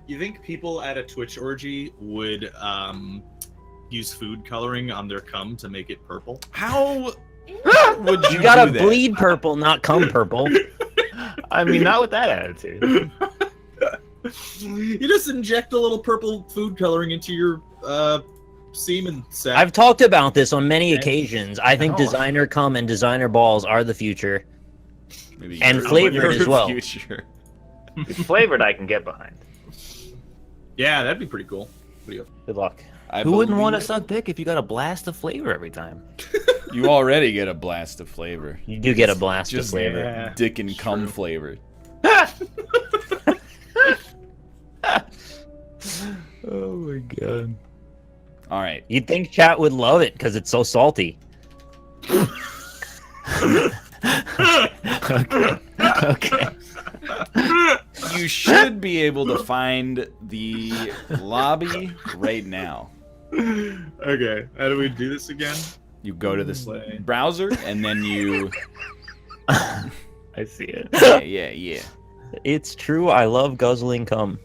You think people at a Twitch orgy would use food coloring on their cum to make it purple? How would you You gotta do that? bleed purple, not cum purple. I mean, not with that attitude. You just inject a little purple food coloring into your semen sack. I've talked about this on many occasions. I think designer cum and designer balls are the future. Maybe And you're flavored the as well. Future. Flavored, I can get behind. Yeah, that'd be pretty cool. Good luck. Who wouldn't want to suck dick if you got a blast of flavor every time? You already get a blast of flavor. You do get a blast of Just flavor. dick and cum flavor. Oh my god. All right. You'd think chat would love it because it's so salty. Okay. You should be able to find the lobby right now. Okay, how do we do this again? You go to this browser and then you. I see it. Yeah. It's true. I love guzzling cum.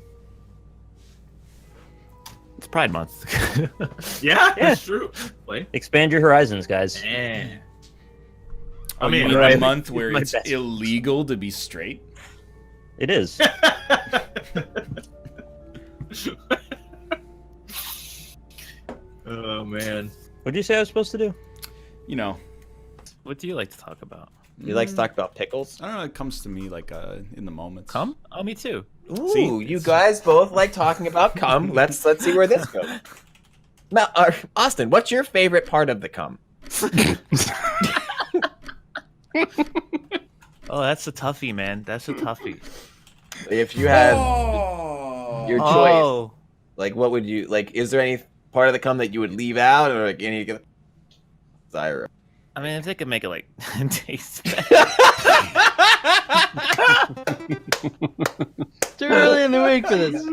It's Pride Month. Yeah, that's true. Wait. Expand your horizons, guys. Eh. I mean, in a month where my it's best. illegal to be straight. It is. Oh man. What did you say I was supposed to do? You know, What do you like to talk about? You like to talk about pickles? I don't know. It comes to me like in the moment. Cum? Oh, me too. Ooh, See, you it's- guys both like talking about cum. Let's see where this goes. Now, Austin, what's your favorite part of the cum? Oh, that's a toughie, man. That's a toughie. If you had your choice, Oh. like, what would you like? Is there any part of the cum that you would leave out, or like any desire? I mean, if they could make it like taste better. Too early in the week for this.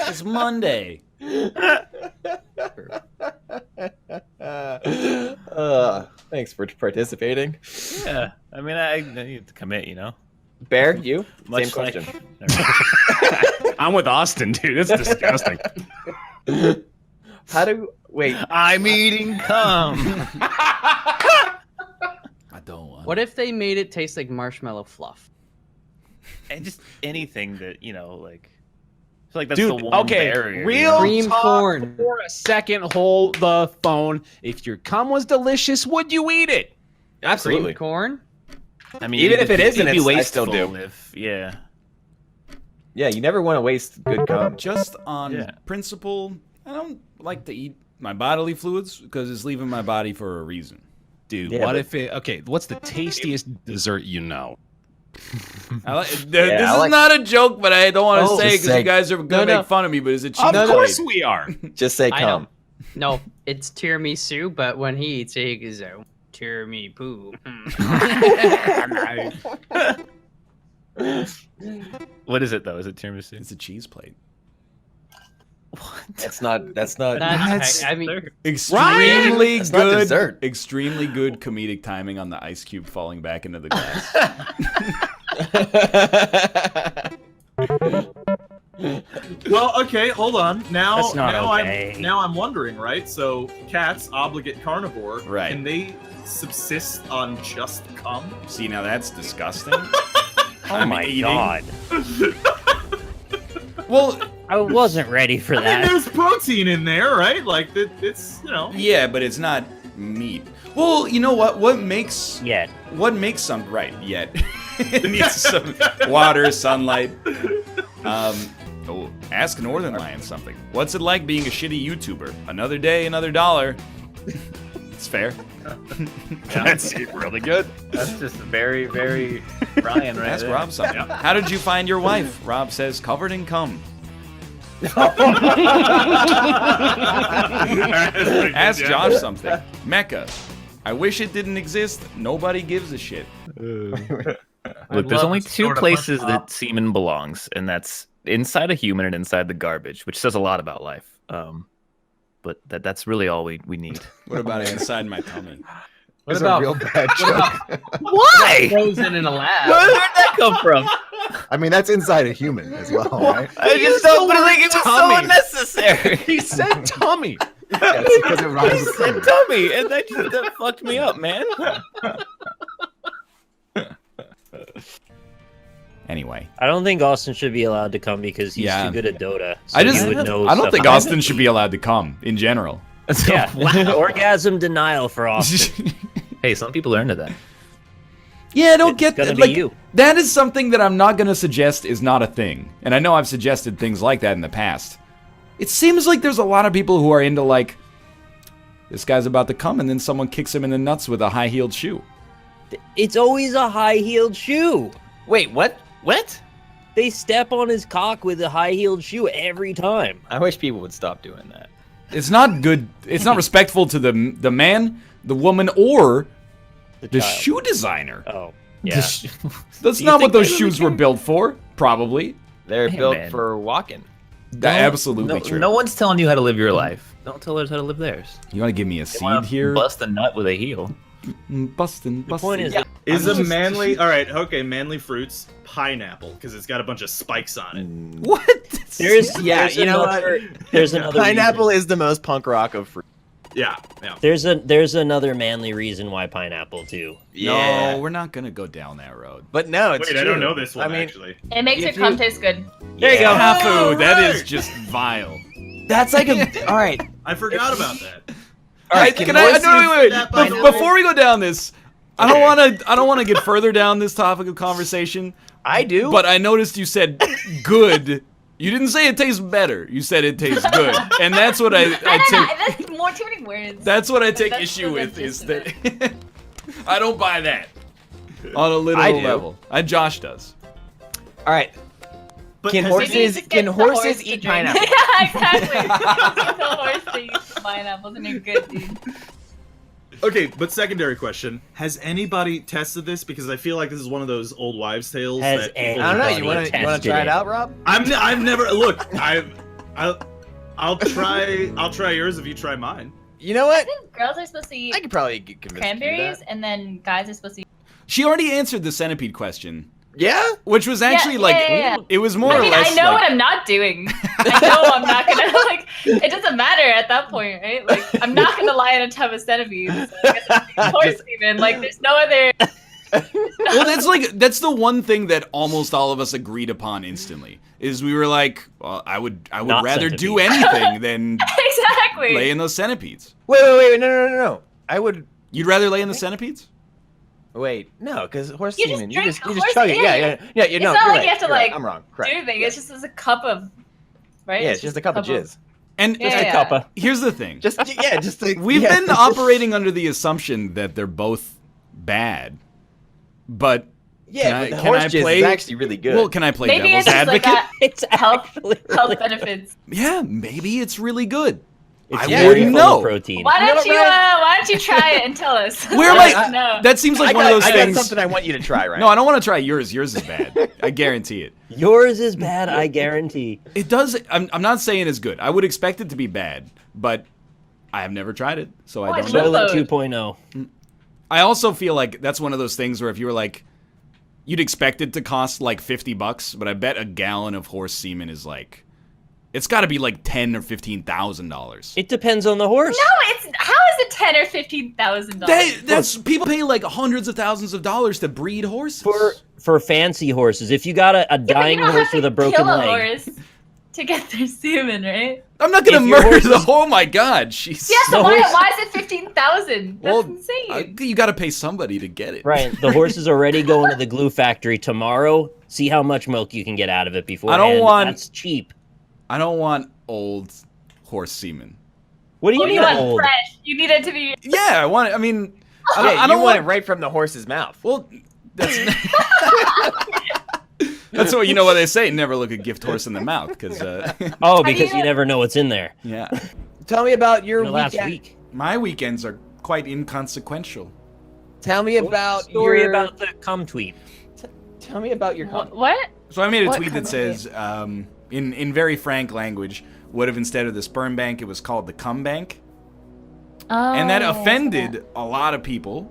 It's Monday. Thanks for participating. Yeah. I mean, I need to commit, you know? Bear, you? Much Same like- question. I'm with Austin, dude. It's disgusting. How do wait? I'm eating cum. I don't want. What if they made it taste like marshmallow fluff? And just anything that, you know, like... I feel like that's Dude, the one okay, barrier. real Cream talk corn. for a second. Hold the phone. If your cum was delicious, would you eat it? Absolutely. Cream corn? I mean, Even if it isn't, it'd be I still wasteful do. If, yeah. Yeah, you never want to waste good cum. Just on Yeah. principle, I don't like to eat my bodily fluids because it's leaving my body for a reason. Dude, Yeah, what but- if it... Okay, what's the tastiest dessert you know? This I is like- not a joke, but I don't want to Oh, say just because say- you guys are gonna No, make fun of me. But it's a cheap Of no. course plate. we are. Just say I cum. know. No, it's tiramisu, but when he eats it, he goes, oh, tiramisu poo. What is it, though? Is it tiramisu? It's a cheese plate. That's not. That's not. I mean, Extremely That's not good. dessert. Extremely good comedic timing on the ice cube falling back into the glass. Well, okay, hold on. Now, That's not now okay. I'm wondering, right? So, cats, obligate carnivore, Right. Can they subsist on just cum? See, now that's disgusting. Oh my eating. god. Well, I wasn't ready for I mean, that. there's protein in there, right? Like it's yeah, but it's not meat. Well, you know what? What makes some right yet? It needs some water, sunlight. Ask Northern Lion something. What's it like being a shitty YouTuber? Another day, another dollar. It's fair. That's really good. That's just very, very Ryan right Ask there. Rob something. How did you find your wife? Rob says, covered in cum. Ask Josh something. Mecca. I wish it didn't exist. Nobody gives a shit. Look, I'd there's love only to two sort of places punch that semen belongs, and that's inside a human and inside the garbage, which says a lot about life. But that's really all we need. What about inside my tummy? What It's about a real bad what joke. about Why? frozen in a lab? Where'd that come from? I mean, that's inside a human as well, right? I just don't think it was so tummy. unnecessary. He said tummy. That's because it rhymes with said tummy. tummy, and that fucked me up, man. Anyway, I don't think Austin should be allowed to come because he's Yeah. too good at Dota. So I just he would know I don't stuff think about Austin should be allowed to come in general. it. Yeah, orgasm denial for Austin. Hey, some people are into that. Yeah, I don't get It's gonna that. be you. That is something that I'm not going to suggest is not a thing. And I know I've suggested things like that in the past. It seems like there's a lot of people who are into, like, this guy's about to come and then someone kicks him in the nuts with a high-heeled shoe. It's always a high-heeled shoe. Wait, what? What? They step on his cock with a high-heeled shoe every time. I wish people would stop doing that. It's not good. It's not respectful to the man, the woman, or the child. shoe designer. Oh, yeah. That's you not what think those they shoes were built for, probably. They're Hey, built man. for walking. That's absolutely true. No one's telling you how to live your life. Don't tell others how to live theirs. You want to give me a They wanna seed here? Bust a nut with a heel. Bustin'. The point is, Is a manly manly fruits pineapple because it's got a bunch of spikes on it. What? there's Yeah, you know what? There's another Pineapple reason. is the most punk rock of fruit. Yeah. There's another manly reason why pineapple too. No, we're not gonna go down that road. But no, it's Wait, true. I don't know this one I mean, actually. It makes your If cum you- taste good. There you go. Hafu, that is just vile. that's like a. All right. I forgot about that. All right. Can I? No, wait. that Bef- pineapple? Before we go down this, I don't want to get further down this topic of conversation. I do. But I noticed you said good. You didn't say it tastes better. You said it tastes good, and that's what I take. That's more too many words. That's what I take That's issue the with. gist Is of that I don't buy that on a literal I do. level. Josh does. all right. But Can has horses- Maybe you should can get the horse horses to eat drink. pineapple? Yeah, exactly. Get the horse to eat pineapples and you're good, dude. Okay, but secondary question: has anybody tested this? Because I feel like this is one of those old wives' tales. Has that any- people I don't know. just- You want to tested try it it. out, Rob? I've never look. I'll try yours if you try mine. You know I what? think girls are supposed to I eat could probably get convinced. cranberries, To do and then guys are supposed to eat. She already answered the centipede question, that. Yeah. which was actually yeah. it was more I or mean, less I know like, what I'm not doing. I know I'm not gonna like. It doesn't matter at that point, right? Like, I'm not gonna lie in a tub of centipedes. So I guess I'm horse even. Like, there's no other. well, that's the one thing that almost all of us agreed upon instantly. Is we were like, well, I would Not rather do centipedes. anything than Exactly. lay in those centipedes. Wait. No. I would. You'd rather lay in the centipedes? Wait, no, because horse You just semen, drink you just horse- chug it. yeah, Yeah. It's No, not you're like right, you have to, you're right. like, I'm wrong. Correct. Do anything. It's just a cup of. Right. Yeah, it's just a cup of jizz. And Yeah, yeah. Cuppa. here's the thing. Just like We've yeah. been operating under the assumption that they're both bad. But Yeah, can but the I horse jizz play- is actually really good. well, can I play Maybe devil's it's just advocate? like It's health actually health really- benefits. Yeah, maybe it's really good. It's I very wouldn't full of know. protein. Why don't know, you? Ryan? Why don't you try it and tell us? Where am I- No. That seems like one of those I things. got something I want you to try, right? No, I don't want to try yours. Yours is bad. I guarantee it. Yours is bad, I guarantee. It does. I'm not saying it's good. I would expect it to be bad, but I have never tried it, so I Oh, I don't love know. Soylent those. 2.0. I also feel like that's one of those things where if you were like, you'd expect it to cost like $50, but I bet a gallon of horse semen is like, it's got to be like $10,000 or $15,000. It depends on the horse. No, it's how is it $10,000 or $15,000? That's people pay like hundreds of thousands of dollars to breed horses. For fancy horses. If you got a dying you don't horse have with to a broken kill a leg. horse to get their semen, right? I'm not gonna if your murder horse the. is- Oh my God, jeez. Yeah, so The why, horse- why is it 15,000? That's Well, insane. you got to pay somebody to get it. Right. The horse is already going to the glue factory tomorrow. See how much milk you can get out of it before. I don't want- That's cheap. I don't want old horse semen. What do you Oh, mean you want old? fresh. You need it to be. Yeah, I want it. I mean, I Yeah, don't, I don't you want it right from the horse's mouth. Well, that's that's what you know what they say. Never look a gift horse in the mouth, because Oh, do because you- you never know what's in there. yeah, Tell me about your The last weekend. week. my weekends are quite inconsequential. Tell me about Story your about the cum tweet. Tell me about your What? So I made a What tweet that kind of says, in very frank language, what if instead of the sperm bank it was called the cum bank? and that Oh, yeah, I saw offended that. a lot of people,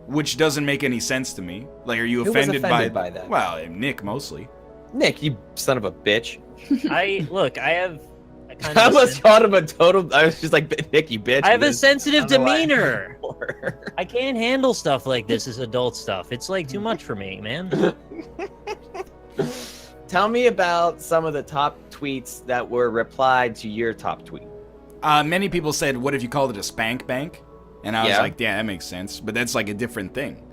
which doesn't make any sense to me. Like, are you Who was offended, offended by that? Well, Nick mostly. Nick, you son of a bitch. I have a kind I of a almost called him a total. I was just like, Nick, you bitch. I have a Liz. sensitive I don't know why. demeanor. I can't handle stuff like this as adult stuff. It's like too much for me, man. Tell me about some of the top tweets that were replied to your top tweet. Many people said, what if you called it a spank bank? And I was Yeah. like, yeah, that makes sense. But that's like a different thing.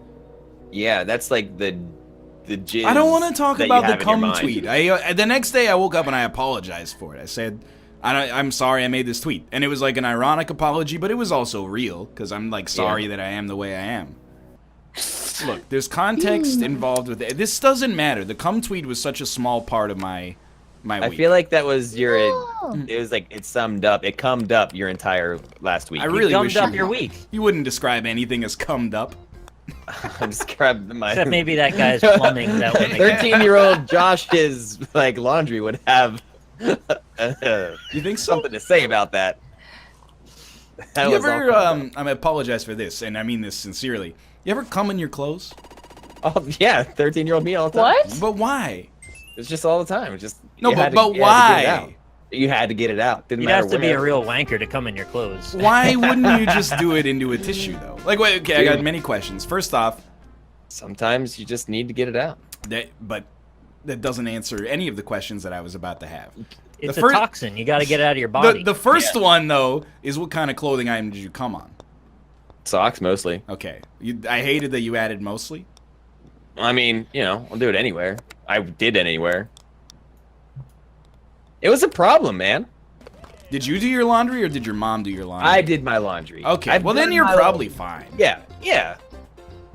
Yeah, that's like the jizz. I don't want to talk that you about the have in your cum mind. tweet. The next day I woke up and I apologized for it. I said, I'm sorry I made this tweet. And it was like an ironic apology, but it was also real, because I'm like sorry that I am the way I am. Look, there's context involved with it. This doesn't matter. The cum tweet was such a small part of my I week. feel like that was your. Oh. It was like it summed up. It cummed up your entire last week. I really Gummed wish up you, your week. you wouldn't describe anything as cummed up. I described my. Except maybe that guy's plumbing that one. 13-year-old Josh's like laundry would have You think so? something to say about that. That You was all ever, cummed up. I apologize for this, and I mean this sincerely. You ever cum in your clothes? Oh yeah, 13-year-old me all the time. What? But why? It's just all the time. It's just No, you had but to- you had to get it out. why? You had to get it out. Didn't You'd matter have to be a where. real wanker to come in your clothes. Why wouldn't you just do it into a tissue, though? Like, wait, okay, I got many questions. First off, Sometimes you just need to get it out. but that doesn't answer any of the questions that I was about to have. It's The a first- toxin. You got to get it out of your body. The first one, though, is what kind of clothing item did you come on? Socks mostly. Okay. I hated that you added mostly. I mean, you know, I'll do it anywhere. I did it anywhere. It was a problem, man. Did you do your laundry, or did your mom do your laundry? I did my laundry. Okay, I've well then done you're my probably laundry. fine. Yeah.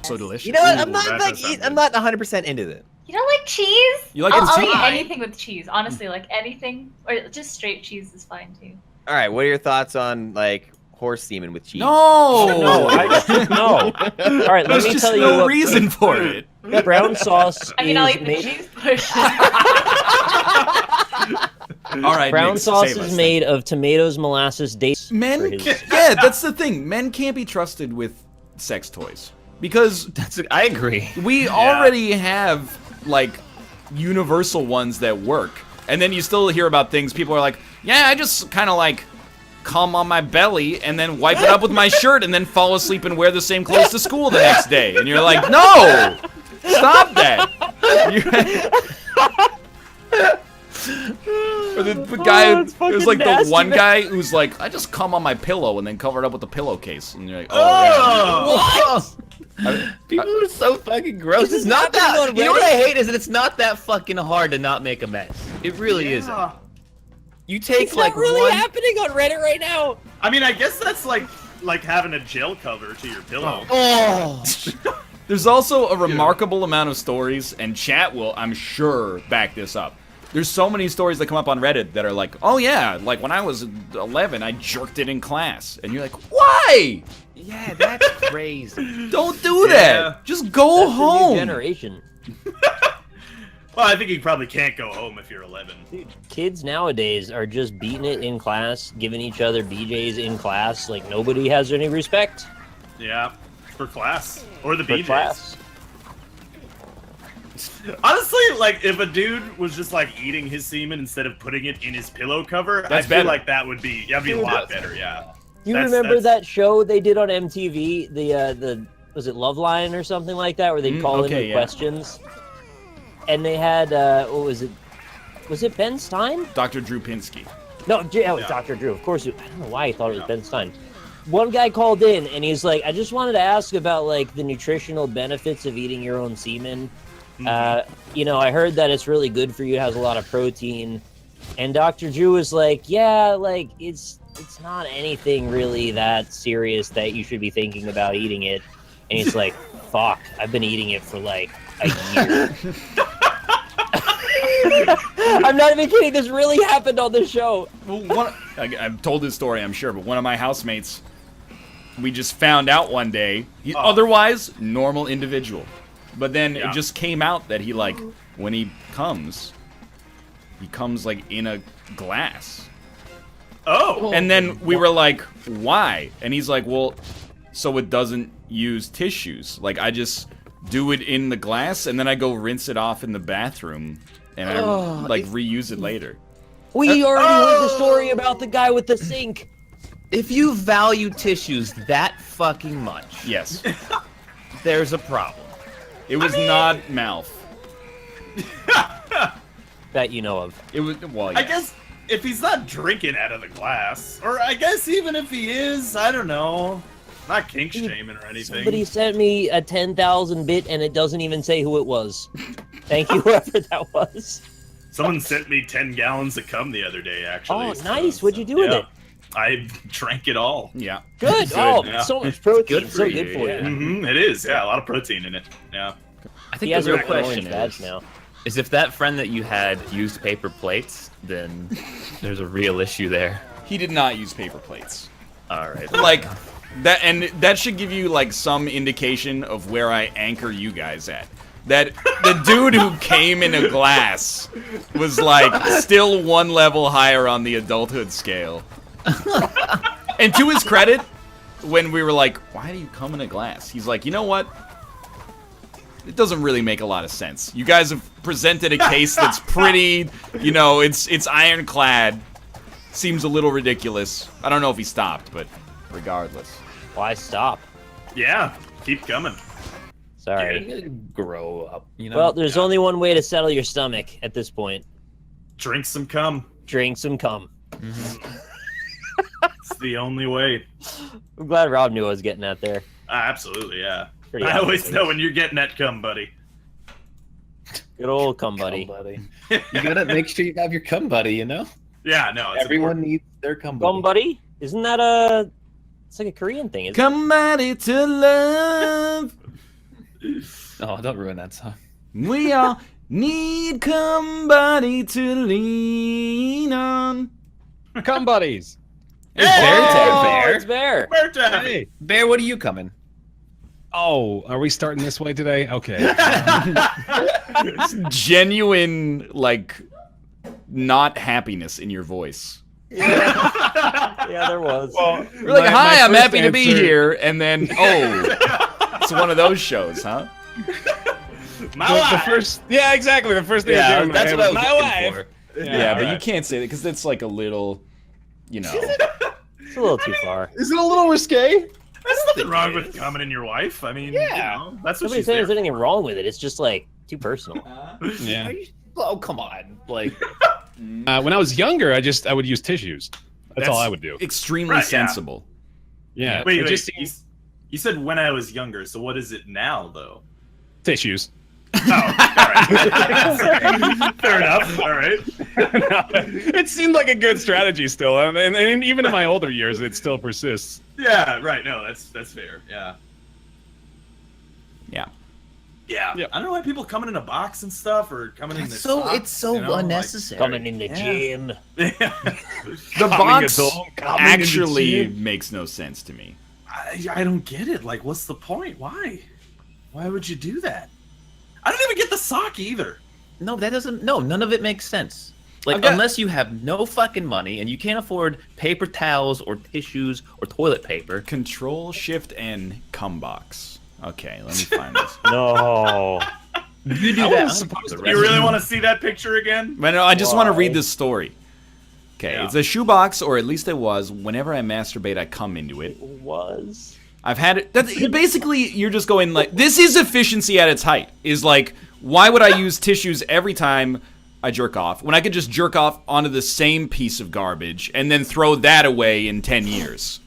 So delicious. You know what? Ooh, I'm not that like does sound I'm good. not 100% into it. You don't like cheese? You like I'll cheese? eat anything with cheese. Honestly, like anything, or just straight cheese is fine too. All right, what are your thoughts on like horse semen with cheese? No! No, no. All right, let There's me just tell you no what reason for it. brown sauce I mean, I'll is eat the made. cheese push. All right, Brown Nick, sauce save us. is made of tomatoes, molasses, dates. Men, for his- yeah, that's the thing. Men can't be trusted with sex toys because I agree. we already have like universal ones that work, and then you still hear about things. People are like, "Yeah, I just kind of like cum on my belly and then wipe it up with my shirt and then fall asleep and wear the same clothes to school the next day." And you're like, "No, stop that." Or the guy, that's there's like fucking nasty, the one man. guy who's like, I just cum on my pillow and then cover it up with a pillowcase. And you're like, oh, People are so fucking gross. It's not that. You know what I hate is that it's not that fucking hard to not make a mess. It really isn't. You take It's like not really one. happening on Reddit right now. I mean, I guess that's like having a gel cover to your pillow. Oh. There's also a remarkable amount of stories, and chat will, I'm sure, back this up. There's so many stories that come up on Reddit that are like, oh yeah, like when I was 11, I jerked it in class. And you're like, why? Yeah, that's crazy. Don't do Yeah. that. Just go That's the new home. generation. Well, I think you probably can't go home if you're 11. Dude, kids nowadays are just beating it in class, giving each other BJs in class. Like nobody has any respect Yeah, for class or the for BJs. class. Honestly, like if a dude was just like eating his semen instead of putting it in his pillow cover, I That's feel better. like that'd be a lot better. Yeah. You That's- remember that's- that show they did on MTV? The was it Love Line or something like that, where they'd call in okay, with yeah. questions, and they had what was it? Was it Ben Stein? Dr. Drew Pinsky. No, it was Yeah. Dr. Drew. Of course, I don't know why he thought it was Ben Stein. One guy called in and he's like, I just wanted to ask about like the nutritional benefits of eating your own semen. You know, I heard that it's really good for you. It has a lot of protein. And Dr. Drew was like, yeah, like it's not anything really that serious that you should be thinking about eating it. And he's like, fuck, I've been eating it for like a year. I'm not even kidding. This really happened on the show. Well, I've told this story, I'm sure, but one of my housemates, we just found out one day, otherwise normal individual, but then it just came out that he like, when he comes like in a glass. Oh. And then we were like, why? And he's like, well, so it doesn't use tissues. Like, I just do it in the glass, and then I go rinse it off in the bathroom, and I, like, reuse it later. We already heard the story about the guy with the sink. If you value tissues that fucking much, Yes. there's a problem. It was not mouth. That you know of. It was, well, yeah. I guess if he's not drinking out of the glass, or I guess even if he is, I don't know. Not kink shaming or anything. Somebody sent me a 10,000 bit and it doesn't even say who it was. Thank you, whoever that was. Someone sent me 10 gallons of cum the other day, actually. Oh, nice. What'd you do with it? I drank it all. Yeah. Good. Oh, Yeah. so much protein. Good for so you, good for yeah. you. It is, yeah, a lot of protein in it. Yeah. I He think has the a real question badge now. is if that friend that you had used paper plates, then there's a real issue there. He did not use paper plates. All right. Like, that should give you, like, some indication of where I anchor you guys at. That the dude who came in a glass was, like, still one level higher on the adulthood scale. And to his credit, when we were like, why do you come in a glass? He's like, you know what? It doesn't really make a lot of sense. You guys have presented a case that's pretty, you know, it's ironclad. Seems a little ridiculous. I don't know if he stopped, but regardless. Why stop? Yeah, keep coming. Sorry. You gotta grow up, you know? Well, there's only one way to settle your stomach at this point. Drink some cum. Drink some cum. It's the only way. I'm glad Rob knew I was getting at there. Absolutely, yeah. Pretty I always obvious. know when you're getting that cum, buddy. Good old cum buddy. You gotta make sure you have your cum buddy, you know? Yeah, no, it's Everyone needs their cum buddy. Cum buddy? Isn't that a... It's like a Korean thing, isn't it? Come ready to love. Oh, don't ruin that song. We all need somebody to lean on. Come buddies. It's Bear Tag, Oh, Bear. it's Bear. Bear time. Hey. Bear, what are you coming? Oh, are we starting this way today? Okay. Genuine, like, not happiness in your voice. Yeah, there was. You're like, hi, I'm happy to be here, and then, oh, it's one of those shows, huh? My The wife. first, yeah, exactly. The first thing I Yeah, did in my that's head what I was my looking wife. for. Yeah, but you right. can't say that because it's like a little, you know. It's a little too far. Is it a little risque? There's nothing wrong with coming in your wife. I mean, Yeah. you know, that's what Nobody's she's saying there there's anything wrong with it. It's just, like, too personal. Yeah. Oh, come on. Like, When I was younger, I would use tissues. That's all I would do. Extremely Right, yeah. sensible. Yeah. Wait, it wait. just You said when I was younger, so what is it now, though? tissues. Oh, all right. Fair enough. All right. It seemed like a good strategy still, and even in my older years, it still persists. Yeah, right. No, that's fair. Yeah. Yeah. Yeah. Yep. I don't know why people coming in a box and stuff or coming in it's the so socks, it's so you know, like- unnecessary. Coming in the gym. The Coming box into- coming into actually gym. makes no sense to me. I don't get it. Like, what's the point? Why? Why would you do that? I don't even get the sock either. No, that doesn't. No, none of it makes sense. Like, I've got- unless you have no fucking money and you can't afford paper towels or tissues or toilet paper. Control, Shift, and cum box. Okay, let me find this. No. You do I that. wasn't supposed to. You really want to see that picture again? But no, I just want to Why? read this story. Okay, Yeah. it's a shoebox, or at least it was. Whenever I masturbate, I come into it. Was. I've had it. Basically, you're just going like, this is efficiency at its height. Is like, why would I use tissues every time I jerk off when I could just jerk off onto the same piece of garbage and then throw that away in 10 years?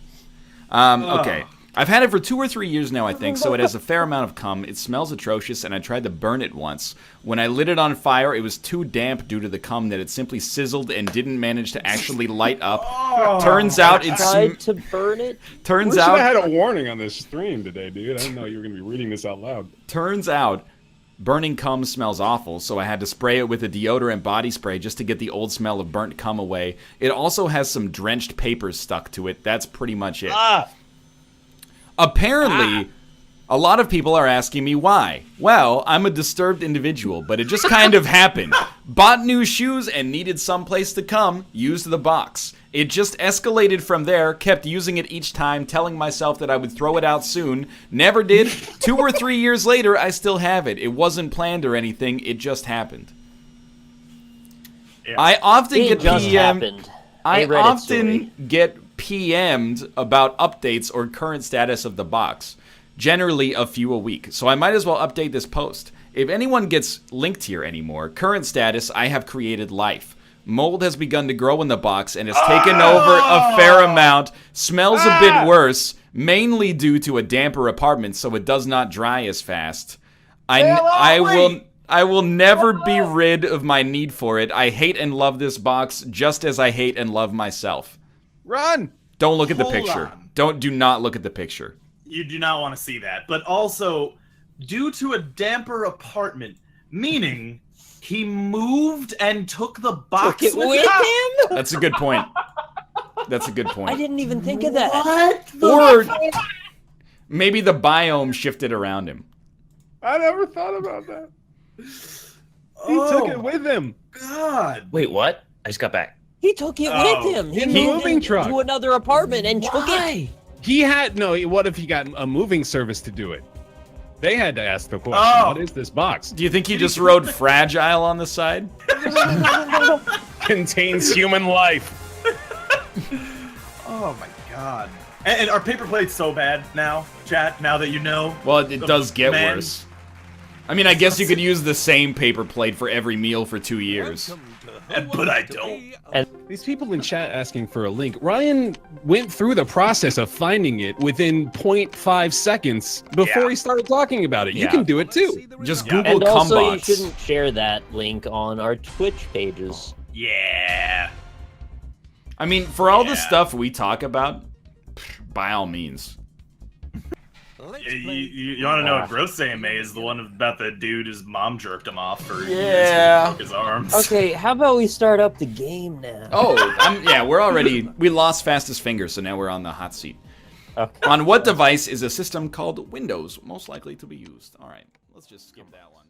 Okay. I've had it for 2 or 3 years now, I think, so it has a fair amount of cum. It smells atrocious, and I tried to burn it once. When I lit it on fire, it was too damp due to the cum that it simply sizzled and didn't manage to actually light up. Turns out Tried to burn it. Turns Wish I out had a warning on this stream today, dude. I didn't know you were gonna be reading this out loud. Turns out, burning cum smells awful, so I had to spray it with a deodorant body spray just to get the old smell of burnt cum away. It also has some drenched papers stuck to it. That's pretty much it. Apparently, a lot of people are asking me why. Well, I'm a disturbed individual, but it just kind of happened. Bought new shoes and needed someplace to come, used the box. It just escalated from there, kept using it each time, telling myself that I would throw it out soon. Never did. 2 or 3 years later, I still have it. It wasn't planned or anything, it just happened. Yeah. I often It get just happened. I A Reddit often story. get PM'd about updates or current status of the box. Generally a few a week, so I might as well update this post. If anyone gets linked here anymore, current status, I have created life. Mold has begun to grow in the box and has taken over a fair amount. Smells a bit worse, mainly due to a damper apartment, so it does not dry as fast. I will never be rid of my need for it. I hate and love this box just as I hate and love myself. Run! Don't look at the Hold picture. on. Do not look at the picture. You do not want to see that. But also, due to a damper apartment, meaning he moved and took the box Took it with him? That's a good point. That's a good point. I didn't even think of that. What? Or maybe the biome shifted around him. I never thought about that. He Oh, took it with him. God. Wait, what? I just got back. He took it Oh, with him. He in the moved moving into truck. another apartment and took it. He had no. What if he got a moving service to do it? They had to ask the question. Oh. What is this box? Do you think he just wrote fragile on the side? Contains human life. Oh my God. And are paper plates so bad now, chat? Now that you know? Well, it does get Man. worse. I mean, I guess you could use the same paper plate for every meal for 2 years. But I don't. These people in chat asking for a link. Ryan went through the process of finding it within 0.5 seconds before Yeah. he started talking about it. You Yeah. can do it too. Just Yeah. Google And also, you Cumbox. shouldn't share that link on our Twitch pages. Yeah. I mean, for all the Yeah. stuff we talk about, by all means. You want to know what gross AMA is? The one about the dude whose mom jerked him off for years. Yeah. He broke his arms. Okay, how about we start up the game now? Oh, yeah, we lost fastest finger, so now we're on the hot seat. Okay. On what device is a system called Windows most likely to be used? All right, let's just skip that one.